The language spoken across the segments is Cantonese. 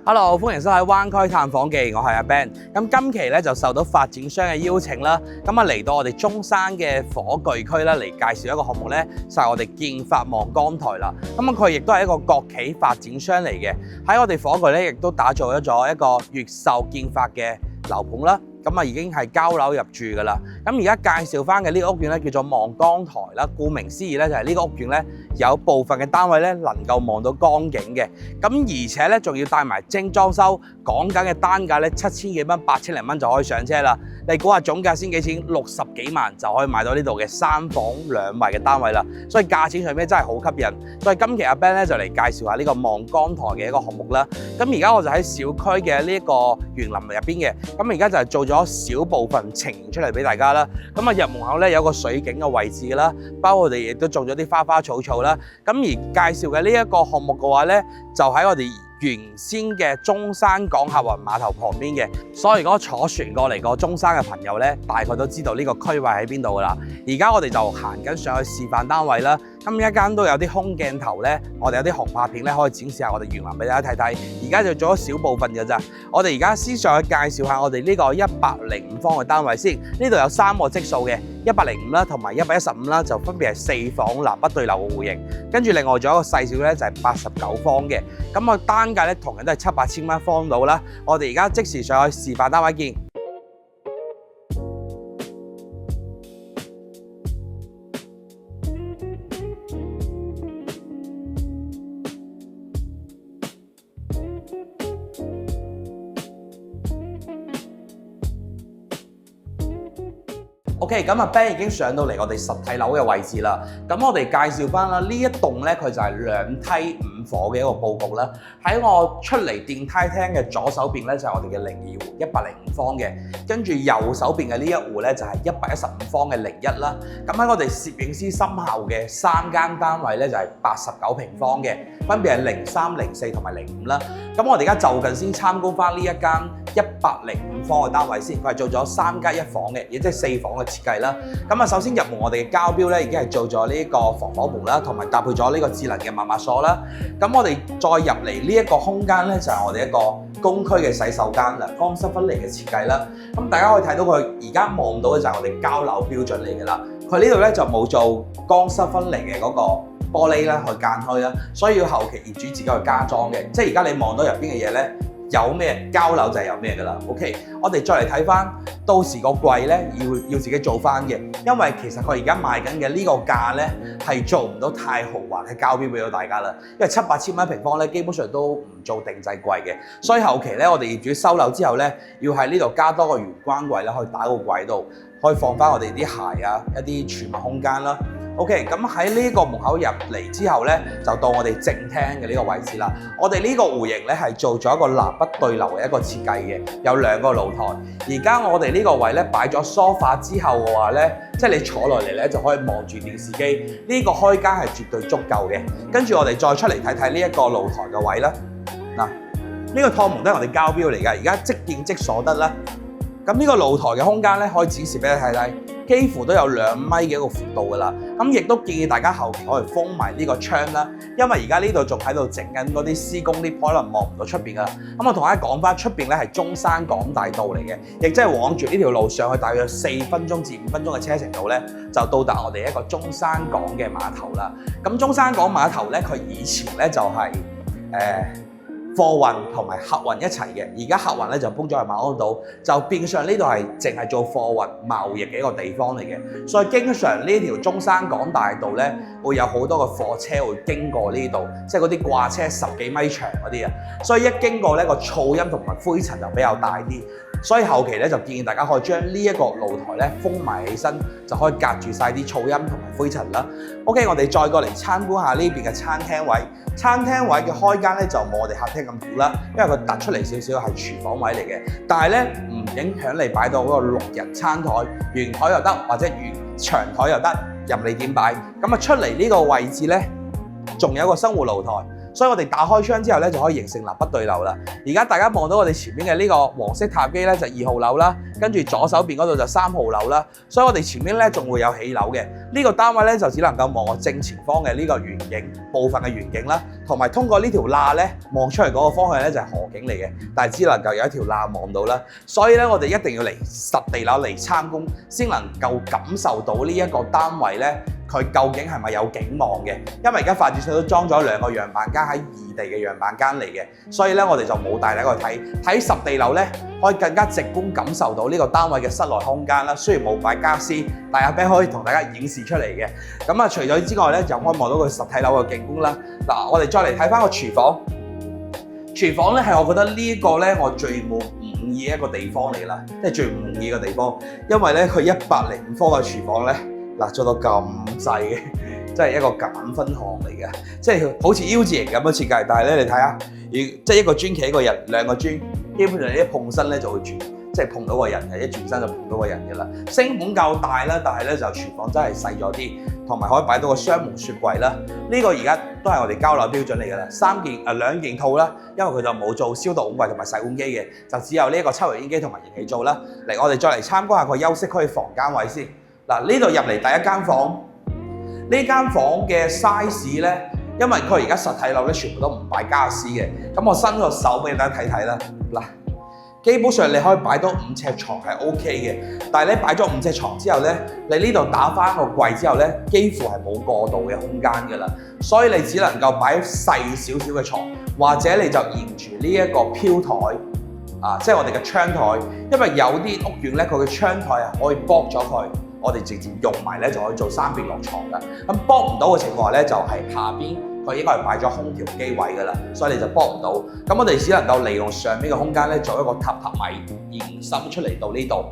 Hello， 歡迎收睇灣區探訪記，我係阿 Ben。咁今期咧就受到發展商嘅邀請啦，咁嚟到我哋中山嘅火炬區啦，嚟介紹一個項目咧，就係我哋建發望江台啦。咁佢亦都係一個國企發展商嚟嘅，喺我哋火炬咧亦都打造咗一個越秀建發嘅樓盤啦。咁已經係交樓入住㗎啦。咁而家介紹翻嘅呢個屋苑咧叫做望江台啦。顧名思義咧就係呢個屋苑咧有部分嘅單位咧能夠望到江景嘅。咁而且咧仲要帶埋精裝修，講緊嘅單價咧7000幾蚊、8000零蚊就可以上車啦。你估下總價先幾錢？60幾萬就可以買到呢度嘅3房2衛嘅單位啦。所以價錢上面真係好吸引。所以今期阿 Ben 咧就嚟介紹下呢個望江台嘅一個項目啦。咁而家我就喺小區嘅呢一個園林入邊嘅。咁而家就係做咗少部分呈現出嚟俾大家啦。咁入門口咧有個水景嘅位置啦，包括我哋亦都種咗啲花花草草啦。咁而介紹嘅呢一個項目嘅話咧，就喺我哋原先嘅中山港客運碼頭旁邊嘅，所以如果坐船過嚟個中山嘅朋友咧，大概都知道呢個區位喺邊度噶啦。而家我哋就行緊上去示範單位啦。咁一間都有啲空鏡頭咧，我哋有啲航拍片咧可以展示下我哋園林俾大家睇睇。而家就做咗少部分嘅咋。我哋而家先上去介紹下我哋呢個105方嘅單位先。呢度有3個積數嘅，105啦同埋115啦，就分別係4房南北對流嘅戶型。跟住另外仲有一個細小咧就係89方嘅。咁個單價咧同樣都係700-8千蚊方到啦。我哋而家即時上去示範單位見。OK， 咁阿 Ben 已經上到嚟我哋實體樓嘅位置啦。咁我哋介紹翻啦，呢一棟咧佢就係2梯5伙嘅一個佈局啦。喺我出嚟電梯廳嘅左手邊咧就係我哋嘅02戶105方嘅，跟住右手邊嘅呢一戶咧就係115方嘅01啦。咁喺我哋攝影師身後嘅3間單位咧就係89平方嘅，分別係03、04同埋05啦。咁我哋而家就近先參觀翻呢一間105方嘅單位先，佢係做咗3+1房嘅，亦即係4房嘅設計啦。咁首先入門我哋嘅交標咧已經係做咗呢個防火門啦，同埋搭配咗呢個智能嘅密碼鎖啦。咁我哋再入嚟呢一個空間咧，就係我哋一個公區嘅洗手間啦，乾濕分離嘅設計啦。咁大家可以睇到佢而家望到嘅就係我哋交樓標準嚟㗎啦。佢呢度咧就冇做乾濕分離嘅嗰個玻璃啦，去間開啦，所以要後期業主自己去加裝嘅。即係而家你望到入邊嘅嘢咧。有咩交樓就係有咩㗎啦 ，OK。我哋再嚟睇翻，到時個櫃咧要自己做翻嘅，因為其實佢而家賣緊嘅呢個價咧係做唔到太豪華嘅交標俾到大家啦，因為700-8千蚊平方咧基本上都唔做定制櫃嘅，所以後期咧我哋業主收樓之後咧要喺呢度加多個玄關櫃啦，可以打個櫃度，可以放翻我哋啲鞋啊一啲儲物空間啦。OK， 咁喺呢個門口入嚟之後咧，就到我哋正廳嘅呢個位置啦。我哋呢個戶型咧係做咗一個南北對流嘅一個設計嘅，有2個露台。而家我哋呢個位咧擺咗梳化之後嘅話咧，即係你坐落嚟咧就可以望住電視機，呢個開間係絕對足夠嘅。跟住我哋再出嚟睇睇呢一個露台嘅位啦。嗱，呢個趟門都係我哋交標嚟㗎，而家即見即所得啦。咁呢個露台嘅空間咧，可以展示俾你睇睇。幾乎都有2米嘅一個闊度㗎啦，咁亦都建議大家後期可以封埋呢個窗啦，因為而家呢度仲喺度整緊嗰啲施工 lift， 可能望唔到出邊㗎啦。咁我同大家講翻，出邊咧係中山港大道嚟嘅，亦即係往住呢條路上去大約4分鐘至5分鐘嘅車程度咧，就到達我哋一個中山港嘅碼頭啦。咁中山港碼頭咧，佢以前咧就係貨運同埋客運一齊嘅，而家客運咧就搬咗去馬鞍島，就變相呢度係淨係做貨運貿易嘅一個地方嚟嘅，所以經常呢條中山港大道咧會有好多個貨車會經過呢度，即係嗰啲掛車10幾米長嗰啲啊，所以一經過咧個噪音同埋灰塵就比較大啲。所以後期咧就建議大家可以將呢一個露台咧封埋起身，就可以隔住晒啲噪音同埋灰塵啦。OK， 我哋再過嚟參觀下呢邊嘅餐廳位。餐廳位嘅開間咧就冇我哋客廳咁闊啦，因為佢突出嚟少少係廚房位嚟嘅。但係咧唔影響你擺到嗰個6人餐台，圓台又得或者長台又得，任你點擺。咁出嚟呢個位置咧，仲有一個生活露台。所以我哋打開窗之後咧就可以形成南北對流啦。而家大家望到我哋前面嘅呢個黃色塔基咧就2號樓啦，跟住左手邊嗰度就3號樓啦。所以我哋前面咧仲會有起樓嘅。呢個單位咧就只能夠望我正前方嘅呢個遠景部分嘅遠景啦，同埋通過呢條罅咧望出嚟嗰個方向咧就係河景嚟嘅，但係只能夠有一條罅望到啦。所以咧我哋一定要嚟實地樓嚟參觀，先能夠感受到呢一個單位咧佢究竟係咪有景望嘅。因為而家發展商都裝咗2個樣板間喺異地嘅樣板間嚟嘅，所以咧我哋就冇帶大家去睇實地樓咧，可以更加直觀感受到呢個單位嘅室內空間啦。雖然冇擺家私，但阿 Ben 可以同大家演示出嚟嘅。咁啊，除咗之外咧，就可以望到佢實體樓嘅景觀啦。嗱，我哋再嚟睇翻個廚房。廚房咧係我覺得呢一個咧我最冇滿意嘅一個地方嚟啦，即係最唔滿意嘅地方，因為咧佢105方嘅廚房咧嗱做到咁細嘅，即係一個減分項嚟嘅，即係好似 U 字形咁樣設計，但係咧你睇下，即係一個磚企一個人，2個磚，基本上你一碰身咧就會轉。即係碰到個人嘅，一轉身就碰到個人嘅啦。星盤夠大啦，但係咧就廚房真係細咗啲，同埋可以擺到個雙門雪櫃啦。呢個而家都係我哋交樓標準嚟㗎啦，2件套啦，因為佢就冇做消毒碗櫃同埋洗碗機嘅，就只有呢一個抽油煙機同埋燃氣灶啦。嚟我哋再嚟參觀下個休息區房間位先。嗱，呢度入嚟第一間房，呢間房嘅 size 咧，因為佢而家實體樓咧全部都唔擺家私嘅，咁我伸個手俾大家睇睇啦。嗱。基本上你可以擺到5尺床係 OK 嘅，但係咧擺咗5尺床之後咧，你呢度打翻個櫃之後咧，幾乎係冇過渡嘅空間㗎啦，所以你只能夠擺細少少嘅床，或者你就沿住呢一個飄台啊，即係我哋嘅窗台，因為有啲屋苑咧佢嘅窗台係可以剝咗佢，我哋直接用埋咧就可以做3邊落床㗎。咁剝唔到嘅情況下咧，就係下邊。佢應該係擺咗空調機位㗎啦，所以你就幫唔到。咁我哋只能夠利用上邊嘅空間咧，做一個榻米延伸出嚟到呢度，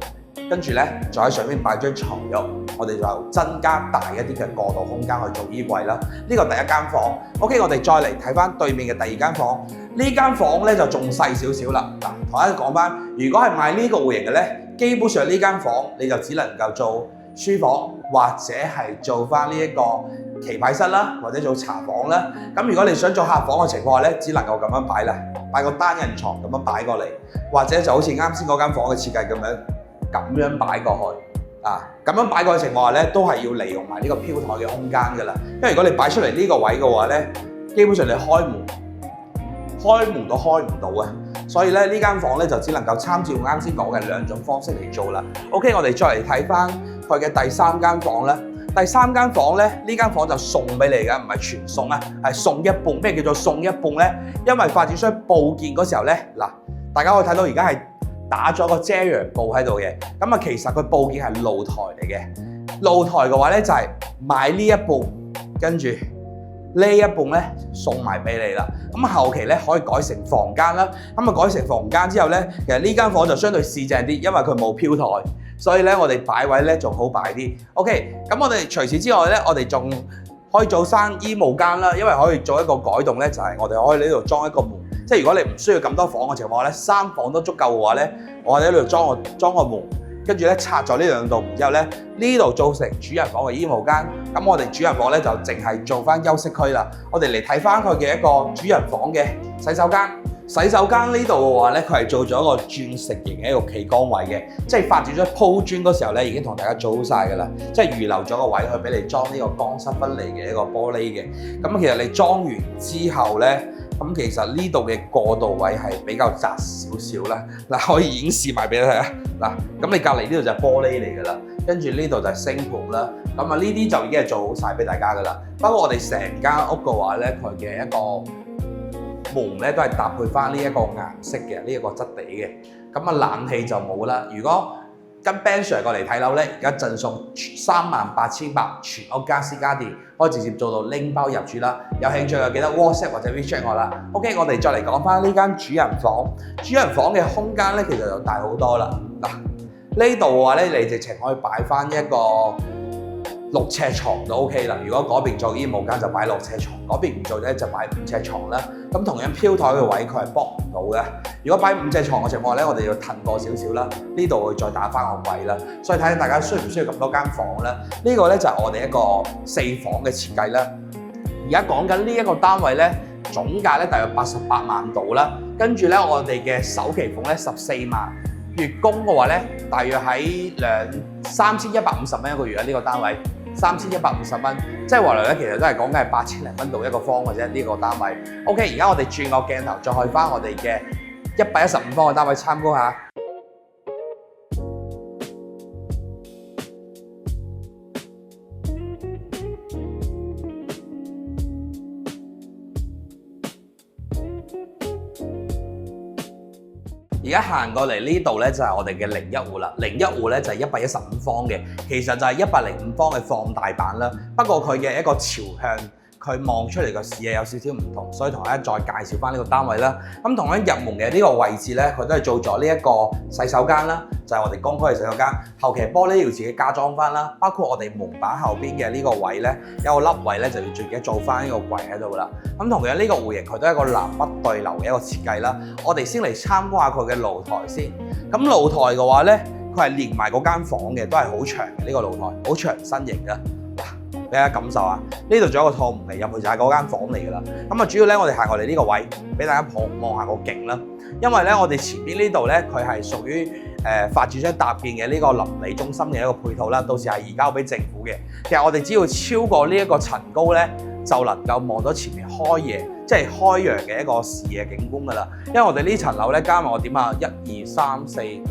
跟住咧就喺上邊擺張床褥，我哋就增加大一啲嘅過渡空間去做衣櫃啦。呢個第一間房 ，OK， 我哋再嚟睇翻對面嘅第2間房。呢間房咧就仲細少少啦。嗱，同大家講翻，如果係買呢個戶型嘅咧，基本上呢間房你就只能夠做書房，或者係做翻呢一個棋牌室啦，或者做茶房啦。咁如果你想做客房嘅情況下咧，只能夠咁樣擺啦，擺個單人床咁樣擺過嚟，或者就好似啱先嗰間房嘅設計咁樣擺過去啊。咁樣擺過去嘅情況下咧，都係要利用埋呢個飄台嘅空間㗎啦。因為如果你擺出嚟呢個位嘅話咧，基本上你開門都開唔到啊。所以咧呢間房咧就只能夠參照啱先講嘅2種方式嚟做啦。OK， 我哋再嚟睇翻佢嘅第3間房啦。第3間房咧，呢間房就送俾你嘅，唔係全送啊，係送一半。咩叫做送一半咧？因為發展商佈建嗰時候咧，嗱，大家可以睇到而家係打咗個遮陽布喺度嘅。咁啊，其實佢佈建係露台嚟嘅。露台嘅話咧，就係買呢一半，跟住呢一半咧送埋俾你啦。咁後期咧可以改成房間啦。咁啊改成房間之後咧，其實呢間房就相對市正啲，因為佢冇飄台。所以咧，我哋擺位咧仲好擺啲。OK， 咁我哋除此之外咧，我哋仲可以做生衣帽間啦，因為可以做一個改動咧，就係我哋可以喺呢度裝一個門。即係如果你唔需要咁多房嘅情況下咧，3房都足夠嘅話咧，我哋喺呢度裝個門，跟住咧拆咗呢2度門之後咧，呢度做成主人房嘅衣帽間。咁我哋主人房咧就淨係做翻休息區啦。我哋嚟睇翻佢嘅一個主人房嘅洗手間。洗手間呢度嘅話咧，佢係做咗一個鑽石型嘅一個企缸位嘅，即係發展咗鋪磚嗰時候咧，已經同大家做好晒㗎啦，即係預留咗個位去俾你裝呢個乾濕分離嘅一個玻璃嘅。咁其實你裝完之後咧，咁其實呢度嘅過渡位係比較窄少少啦。嗱，可以演示埋俾你睇啊。嗱，咁你隔離呢度就係玻璃嚟㗎啦，跟住呢度就係星盤啦。咁啊，呢啲就已經係做好晒俾大家㗎啦。不過我哋成間屋嘅話咧，佢嘅一個門咧都係搭配翻呢一個顏色嘅，呢一個質地嘅。咁啊，冷氣就冇啦。如果跟 Ben Sir 過嚟睇樓咧，而家贈送38,800全屋家私家電，可以直接做到拎包入住啦。有興趣就記得 WhatsApp 或者 WeChat 我啦。OK， 我哋再嚟講翻呢間主人房。主人房嘅空間咧，其實就大好多啦。嗱，呢度嘅話咧，你直情可以擺翻一個6尺床就 OK 啦。如果嗰邊做衣帽間就擺6尺床，嗰邊唔做咧就擺5尺床啦。咁同樣飄台嘅位佢係駁唔到嘅。如果擺5尺床嘅情況咧，我哋要褪過少少啦。呢度會再打翻個位啦。所以睇下大家需唔需要咁多間房咧？呢個咧就係我哋一個4房嘅設計啦。而家講緊呢一個單位咧，總價咧大約88萬度啦。跟住咧我哋嘅首期款咧14萬，月供嘅話咧大約喺3150蚊一個月啊，呢個單位3150蚊，即係話嚟咧其實都係講緊係8000零蚊到一個方嘅啫，呢個單位。OK， 而家我哋轉個鏡頭再去翻我哋嘅115方嘅單位參觀下。而家行過嚟呢度咧就係我哋嘅01戶啦，01戶咧就係115方嘅，其實就係105方嘅放大版啦。不過佢嘅一個朝向，佢望出嚟個視野有少少唔同，所以同大家再介紹翻呢個單位啦。咁同樣入門嘅呢個位置咧，佢都係做咗呢一個洗手間啦，就係我哋公開嘅洗手間。後期玻璃要自己加裝翻啦，包括我哋門板後邊嘅呢個位咧，有個凹位咧就要自己做翻呢個櫃喺度啦。咁同樣呢個戶型佢都係一個南北對流嘅一個設計啦。我哋先嚟參觀下佢嘅露台先。咁露台嘅話咧，佢係連埋嗰間房嘅，都係好長嘅呢個露台，好長身形嘅。俾大家感受下，呢度仲有一個趟門嚟入去就係嗰間房嚟㗎啦。咁啊，主要咧我哋行過嚟呢個位，俾大家望下個景啦。因為咧我哋前邊呢度咧，佢係屬於發展商搭建嘅呢個鄰里中心嘅一個配套啦，到時係移交俾政府嘅。其實我哋只要超過呢一個層高咧，就能夠望到前面開野，即係開揚嘅一個視野景觀㗎啦。因為我哋呢層樓咧加埋我點啊，1、2、3、4、5，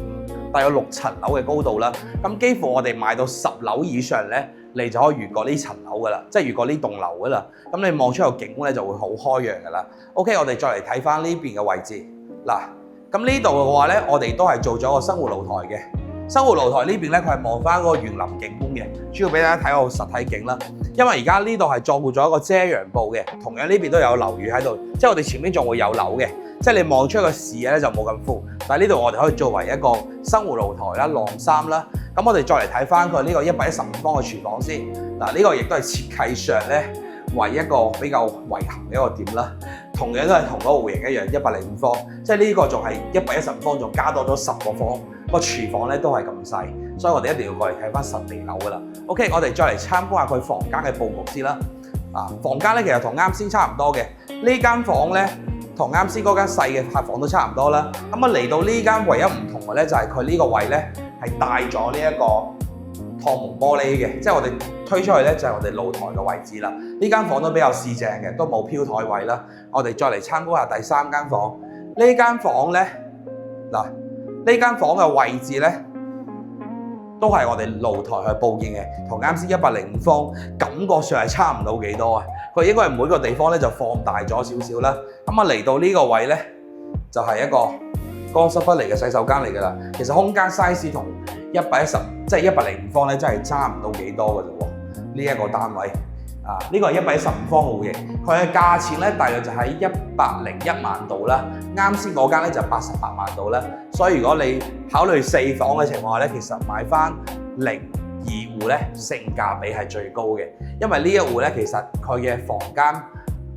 大約6層樓嘅高度啦。咁幾乎我哋買到10樓以上咧，你就可以越過呢層樓㗎啦，即係越過呢棟樓㗎啦。咁你望出個景觀咧就會好開揚㗎啦。OK， 我哋再嚟睇翻呢邊嘅位置嗱。咁呢度嘅話咧，我哋都係做咗個生活露台嘅。生活露台呢邊咧，佢係望翻嗰個園林景觀嘅，主要俾大家睇個實體景啦。因為而家呢度係做咗一個遮陽布嘅，同樣呢邊都有樓宇喺度，即係我哋前面仲會有樓嘅，即係你望出個視野咧就冇咁闊。但係呢度我哋可以作為一個生活露台啦、晾衫啦。咁我哋再嚟睇翻佢呢個115方嘅廚房先。嗱，呢個亦都係設計上咧為一個比較遺憾嘅一個點啦。同樣都係同嗰個戶型一樣105方，即係呢個仲係115方，仲加多咗10個方。個廚房咧都係咁細，所以我哋一定要過嚟睇翻實地樓㗎啦。OK， 我哋再嚟參觀下佢房間嘅佈局先啦。房間咧其實同啱先差唔多嘅，呢間房咧同啱先嗰間細嘅客房都差唔多啦。咁啊嚟到呢間唯一唔同嘅咧就係佢呢個位咧係帶咗呢一個趟門玻璃嘅，即係我哋推出去咧就係我哋露台嘅位置啦。呢間房都比較四正嘅，都冇飄台位啦。我哋再嚟參觀下第3間房。呢間房咧嗱。呢間房嘅位置咧，都係我哋露台去佈建嘅，同啱先105方感覺上係差唔到幾多啊！佢應該係每個地方咧就放大咗少少啦。咁啊嚟到呢個位咧，就係一個乾濕分離嘅洗手間嚟㗎啦。其實空間 size 同110即係105方咧，真係差唔到幾多㗎啫喎。呢一個單位。呢個係115方嘅戶型，佢嘅價錢咧大約就喺101萬度啦。啱先嗰間咧就88萬度啦。所以如果你考慮4房嘅情況下咧，其實買翻02戶咧性價比係最高嘅，因為呢一戶咧其實佢嘅房間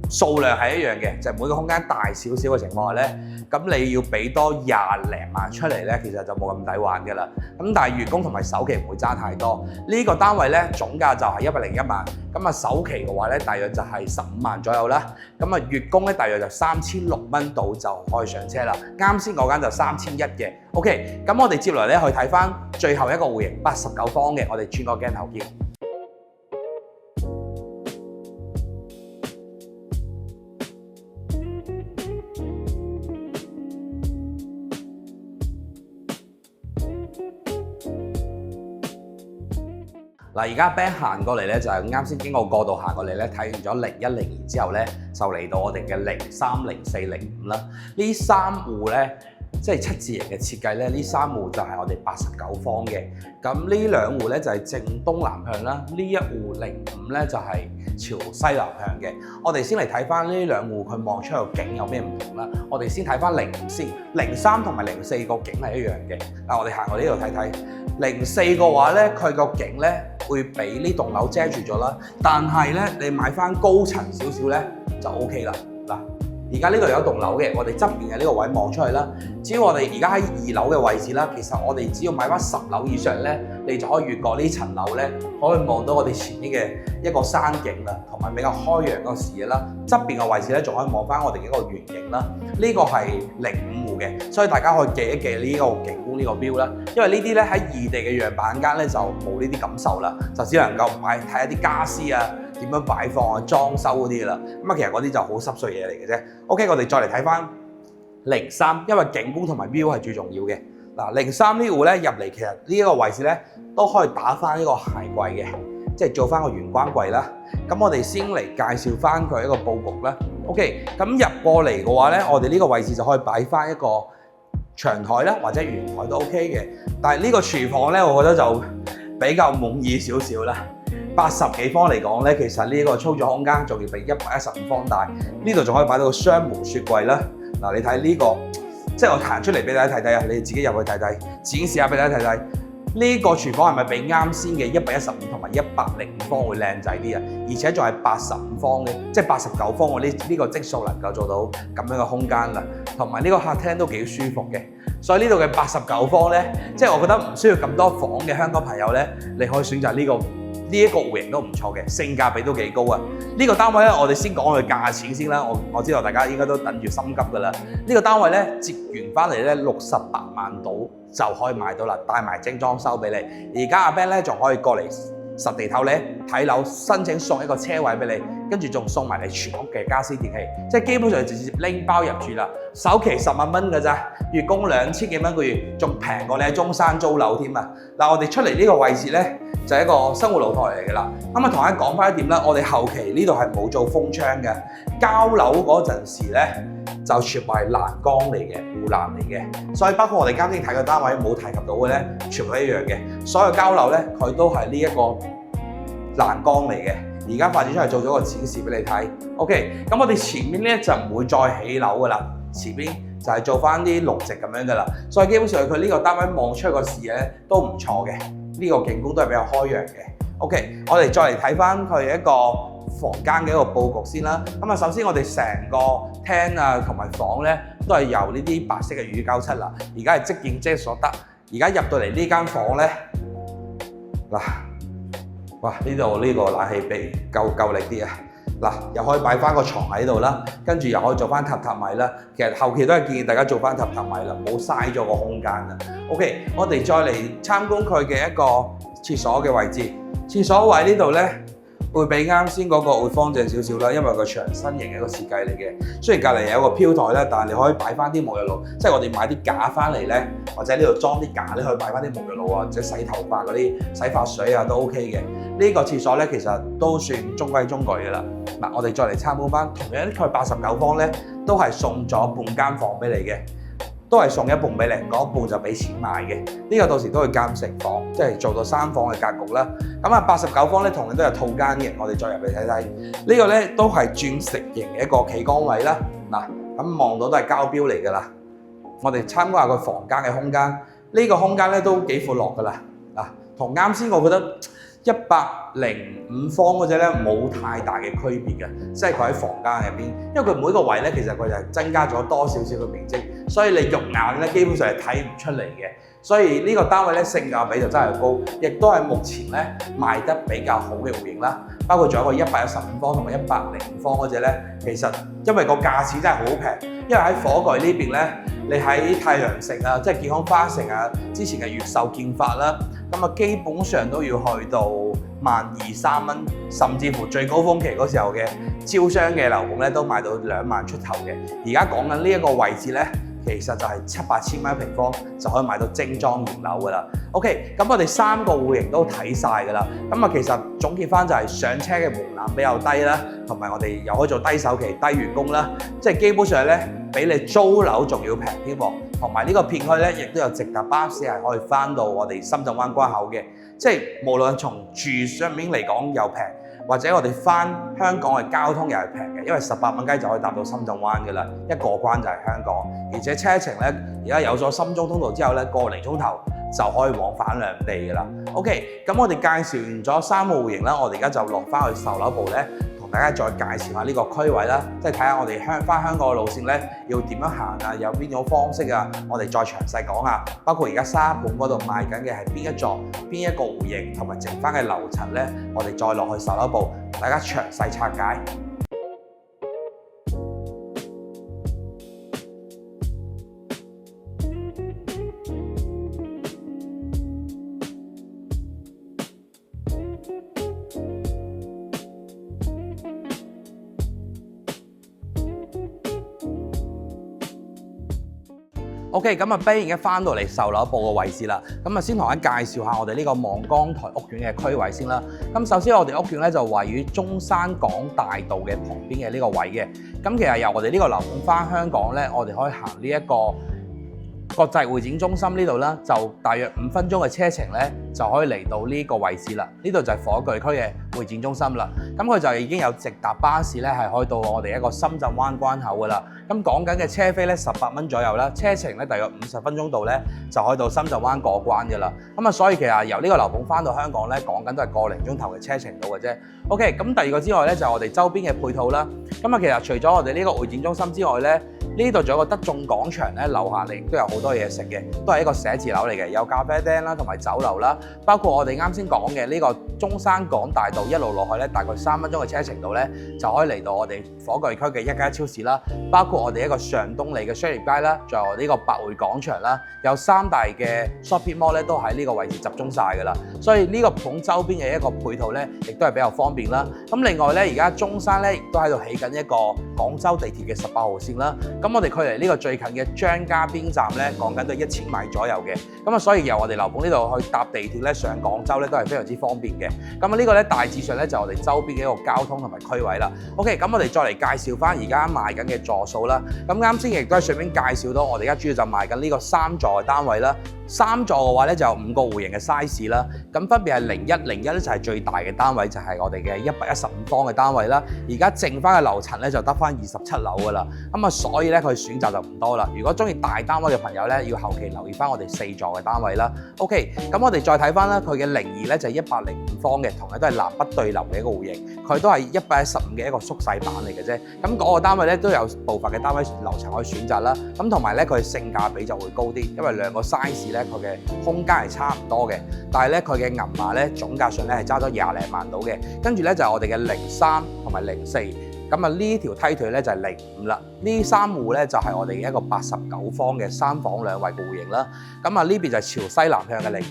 數量係一樣嘅，就係每個空間大少少嘅情況下咧，咁你要俾多20零萬出嚟咧，其實就冇咁抵玩㗎啦。咁但係月供同埋首期唔會爭太多。呢個單位咧總價就係101萬，咁啊首期嘅話咧大約就係15萬左右啦。咁啊月供咧大約就3600蚊到就可以上車啦。啱先嗰間就3100嘅。OK， 咁我哋接來咧去睇翻最後一個戶型89方嘅，我哋轉個鏡頭見。嗱，而家 Ben 行過嚟咧，就係啱先經過過渡行過嚟咧，睇完咗01、02之後咧，就嚟到我哋嘅03、04、05啦。呢3戶咧，即係7字形嘅設計咧，呢3戶就係我哋89方嘅。咁呢2戶咧就係正東南向啦，呢一戶05咧就係朝西南向嘅。我哋先嚟睇翻呢2戶佢望出個景有咩唔同啦。我哋先睇翻05先，03同埋04個景係一樣嘅。嗱，我哋行過呢度睇睇。04嘅話咧，佢個景咧會俾呢棟樓遮住咗啦。但係咧，你買翻高層少少咧就 OK 啦。嗱，而家呢度有一棟樓嘅，我哋側邊嘅呢個位望出去啦。只要我哋而家喺2樓嘅位置啦，其實我哋只要買翻10樓以上咧，你就可以越過呢層樓咧，可以望到我哋前面嘅一個山景啦，同埋比較開揚個視野啦。側邊嘅位置咧，仲可以望翻我哋嘅一個遠景啦。呢個係05戶嘅，所以大家可以記一記呢個景觀呢個標啦。因為呢啲咧喺異地嘅樣板間咧就冇呢啲感受啦，就只能夠睇一啲家私啊。點樣擺放啊、裝修嗰啲啦，咁啊其實嗰啲就好濕碎嘢嚟嘅啫。OK， 我哋再嚟睇翻03，因為景觀同埋 view 係最重要嘅。嗱，03呢戶咧入嚟，其實呢一個位置咧都可以打翻呢個鞋櫃嘅，即係做翻個玄關櫃啦。咁我哋先嚟介紹翻佢一個佈局啦。OK， 咁入過嚟嘅話咧，我哋呢個位置就可以擺翻一個長台啦，或者圓台都 OK 嘅。但係呢個廚房咧，我覺得就比較滿意少少啦。80幾方嚟講咧，其實呢個操作空間仲要比115方大，呢度仲可以擺到個雙門雪櫃啦。嗱，你睇呢個，即係我彈出嚟俾大家睇睇啊，你哋自己入去睇睇，展示下俾大家睇睇。呢個廚房係咪比啱先嘅115同埋105方會靚仔啲啊？而且仲係85方嘅，即係89方喎。呢個積數能夠做到咁樣嘅空間啦，同埋呢個客廳都幾舒服嘅。所以呢度嘅89方咧，即係我覺得唔需要咁多房嘅香港朋友咧，你可以選擇呢一個戶型都唔錯嘅，性價比都幾高啊！呢個單位咧，我哋先講佢價錢先啦。我知道大家應該都等住心急㗎啦。呢個單位咧折完翻嚟咧68萬到就可以買到啦，帶埋精裝修俾你。而家阿 Ben 咧仲可以過嚟實地頭咧睇樓，申請送一個車位俾你，跟住仲送埋你全屋嘅家私電器，即係基本上直接拎包入住啦。首期10萬蚊㗎咋，月供2000幾蚊個月，仲平過你喺中山租樓添啊！嗱，我哋出嚟呢個位置咧，就係一個生活露台嚟㗎啦。咁啊，同大家講翻一點啦，我哋後期呢度係冇做封窗嘅，交樓嗰陣時咧就全部係欄杆嚟嘅，護欄嚟嘅。所以包括我哋啱先睇嘅單位冇提及到嘅咧，全部一樣嘅。所有交樓咧，佢都係呢一個欄杆嚟嘅。而家發展出嚟做咗個展示俾你睇。OK， 咁我哋前面咧就唔會再起樓㗎啦，前邊就係做翻啲綠植咁樣㗎啦。所以基本上佢呢個單位望出個視野咧都唔錯嘅。呢個景觀都係比較開揚嘅。OK， 我哋再嚟睇翻佢一個房間嘅一個佈局先啦。咁啊，首先我哋成個廳啊同埋房咧都係由呢啲白色嘅乳膠漆啦。而家係即見即所得。而家入到嚟呢間房咧，嗱，哇！呢度呢個冷氣比夠力啲啊！嗱，又可以擺翻個床喺度啦，跟住又可以做翻榻榻米啦。其實後期都係建議大家做翻榻榻米啦，唔好嘥咗個空間啦。OK， 我哋再嚟參觀佢嘅一個廁所嘅位置。廁所位呢度咧，會比啱先嗰個會方正少少啦，因為個長身型嘅一個設計嚟嘅。雖然隔離有個飄台啦，但係你可以擺翻啲沐浴露，即係我哋買啲架翻嚟咧，或者呢度裝啲架咧，可以擺翻啲沐浴露啊，或者洗頭髮嗰啲洗髮水啊都 OK 嘅。呢個廁所咧其實都算中規中矩嘅啦。嗱，我哋再嚟參觀翻，同樣佢89方咧，都係送咗半間房俾你嘅。都係送一半俾你，嗰一半就俾錢買嘅。呢個到時都會間成房，即係做到3房嘅格局啦。咁啊，89方咧同樣都有套間嘅，我哋再入嚟睇睇。呢個咧都係鑽石型嘅一個企缸位啦。嗱，咁望到都係膠標嚟㗎啦。我哋參觀下個房間嘅空間，呢個空間咧都幾闊落㗎啦。嗱，同啱先我覺得105方嗰隻咧冇太大嘅區別嘅，即係佢喺房間入邊，因為佢每個位咧其實佢就係增加咗多少少嘅面積，所以你肉眼咧基本上係睇唔出嚟嘅。所以呢個單位咧性價比就真係高，亦都係目前咧賣得比較好嘅戶型啦。包括仲有一個115方同埋105方嗰隻咧，其實因為個價錢真係好平，因為喺火炬呢邊咧，你喺太陽城啊，即係健康花城啊，之前嘅越秀建發啦，咁啊基本上都要去到12000-3蚊，甚至乎最高峰期嗰時候嘅招商嘅樓盤咧都賣到2萬出頭嘅。而家講緊呢一個位置咧，其實就係700-8千蚊一平方就可以買到精裝現樓㗎啦。OK， 咁我哋3個戶型都睇晒㗎啦。咁啊，其實總結翻就係上車嘅門檻比較低啦，同埋我哋又可以做低首期、低月供啦，即係基本上咧比你租樓仲要平添喎。同埋呢個片區咧，亦都有直達巴士係可以翻到我哋深圳灣關口嘅，即係無論從住上面嚟講又平，或者我哋翻香港嘅交通又係平嘅，因為18蚊雞就可以搭到深圳灣㗎啦，一過關就係香港，而且車程咧而家有咗深中通道之後咧，個零鐘頭就可以往返兩地㗎啦。OK， 咁我哋介紹完咗3個戶型啦，我哋而家就落翻去售樓部咧，同大家再介紹下呢個區位啦，即係睇下我哋翻香港嘅路線咧要點樣行啊，有邊種方式啊，我哋再詳細講下。包括而家沙盤嗰度賣緊嘅係邊一座、邊一個戶型，同埋剩翻嘅樓層咧，我哋再落去售樓部，大家詳細拆解。OK， 咁啊 Ben 已經翻到嚟售樓部嘅位置啦。咁啊，先同大家介紹下我哋呢個望江台屋苑嘅區位先啦。咁首先我哋屋苑咧就位於中山港大道嘅旁邊嘅呢個位嘅。咁其實由我哋呢個樓盤翻香港咧，我哋可以行呢一個國際會展中心呢度啦，就大約5分鐘嘅車程咧，就可以嚟到呢個位置啦。呢度就係火炬區嘅會展中心啦。咁佢就已經有直達巴士咧，係可以到我哋一個深圳灣關口噶啦。咁講緊嘅車飛咧18蚊左右啦，車程咧大約50分鐘度咧，就可以到深圳灣過關噶啦。咁啊，所以其實由呢個樓盤翻到香港咧，講緊都係個零鐘頭嘅車程度嘅啫。OK， 咁第二個之外咧，就係我哋周邊嘅配套啦。咁啊，其實除咗我哋呢個會展中心之外咧，呢度仲有個德眾廣場咧，樓下嚟都有好多嘢食嘅，都係一個寫字樓嚟嘅，有咖啡廳啦，同埋酒樓啦，包括我哋啱先講嘅呢個中山港大道一路落去咧，大概3分鐘嘅車程度咧，就可以嚟到我哋火炬區嘅一家超市啦，包括我哋一個上東里嘅商業街啦，仲有呢個百匯廣場啦，有3大嘅 shopping mall 咧，都喺呢個位置集中晒㗎啦，所以呢個盤周邊嘅一個配套咧，亦都係比較方便啦。咁另外咧，而家中山咧亦都喺度起緊一個廣州地鐵嘅18號線啦。咁我哋距離呢個最近嘅張家邊站咧，講緊都係1000米左右嘅。咁啊，所以由我哋樓盤呢度去搭地鐵咧上廣州咧，都係非常之方便嘅。咁啊，呢個咧大致上咧就我哋周邊嘅一個交通同埋區位啦。OK， 咁我哋再嚟介紹翻而家賣緊嘅座數啦。咁啱先亦都係順便介紹到我哋而家主要就賣緊呢個3座嘅單位啦。3座嘅話咧就有5個戶型嘅 size 啦，咁分別係01咧就係最大嘅單位，就係我哋嘅115方嘅單位啦。而家剩翻嘅樓層咧就得翻27樓噶啦，咁啊所以咧佢選擇就唔多啦。如果中意大單位嘅朋友咧，要後期留意翻我哋4座嘅單位啦。OK， 咁我哋再睇翻啦，佢嘅02咧就係105方嘅，同樣都係南北對流嘅一個戶型，佢都係115嘅一個縮細版嚟嘅啫。咁嗰個單位咧都有部分嘅單位樓層可以選擇啦。咁同埋咧佢性價比就會高啲，因為兩個 size。佢嘅空間係差唔多嘅，但係咧佢嘅銀碼咧總價上咧係揸咗20零萬到嘅，跟住咧就係我哋嘅03同埋04，咁啊呢條梯隊咧就係05啦，呢3戶咧就係我哋嘅一個89方嘅3房2衛嘅戶型啦，咁啊呢邊就係朝西南向嘅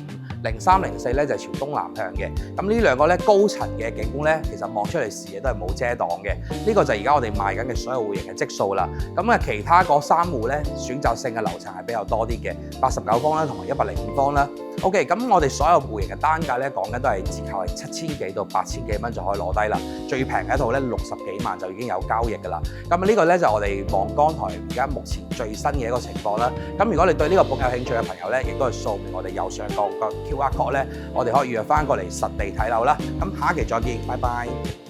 05，03、04咧就係朝東南向嘅，咁呢兩個咧高層嘅景觀咧，其實望出嚟視野都係冇遮擋嘅，呢個就係而家我哋賣緊嘅所有戶型嘅積數啦，咁啊其他嗰3戶咧選擇性嘅樓層係比較多啲嘅，89方啦同埋105方啦。OK， 咁我哋所有戶型嘅單價咧講緊都係折扣係7000幾到8000幾蚊就可以攞低啦，最平嘅一套咧60幾萬就已經有交易㗎啦。咁呢個咧就係我哋望江台而家目前最新嘅一個情況啦。咁如果你對呢個盤有興趣嘅朋友咧，亦都係掃描我哋右上角個 QR code咧，我哋可以預約翻過嚟實地睇樓啦。咁下一期再見，拜拜。